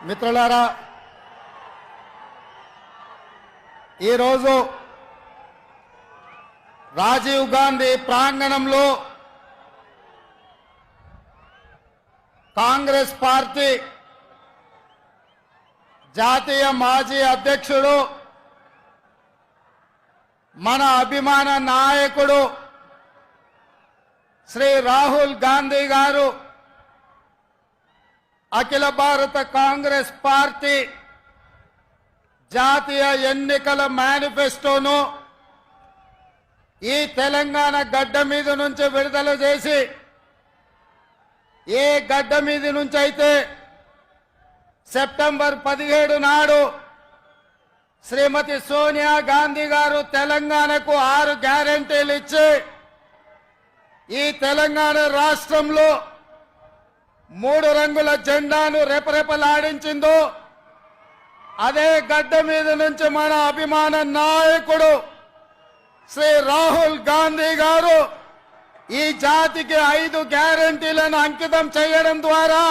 మిత్రులారా, ఈరోజు రాజీవ్ గాంధీ ప్రాంగణంలో కాంగ్రెస్ పార్టీ జాతీయ మాజీ అధ్యక్షుడు, మన అభిమాన నాయకుడు శ్రీ రాహుల్ గాంధీ గారు అఖిల భారత కాంగ్రెస్ పార్టీ జాతీయ ఎన్నికల మేనిఫెస్టోను ఈ తెలంగాణ గడ్డ మీద నుంచి విడుదల చేసి, ఏ గడ్డ మీద నుంచి అయితే సెప్టెంబర్ 17 నాడు శ్రీమతి సోనియా గాంధీ గారు తెలంగాణకు 6 గ్యారెంటీలు ఇచ్చి ఈ తెలంగాణ రాష్ట్రంలో 3 రంగుల జెండాను రెపరెపలాడించిందో, అదే గడ్డ మీద నుంచి మన అభిమాన నాయకుడు శ్రీ రాహుల్ గాంధీ గారు ఈ జాతికి 5 గ్యారెంటీలను అంకితం చేయడం ద్వారా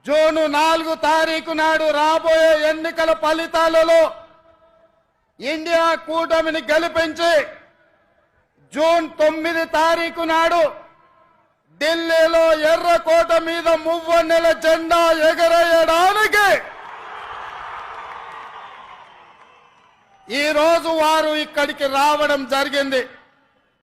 జూన్ 4 తారీఖు నాడు రాబోయే ఎన్నికల ఫలితాలలో ఇండియా కూటమిని గెలిపించి జూన్ 9 తారీఖు నాడు ఢిల్లీలో ఎర్రకోట మీద మువ్వన్నెల జెండా ఎగరేయడానికి ఈ రోజు వారు ఇక్కడికి రావడం జరిగింది.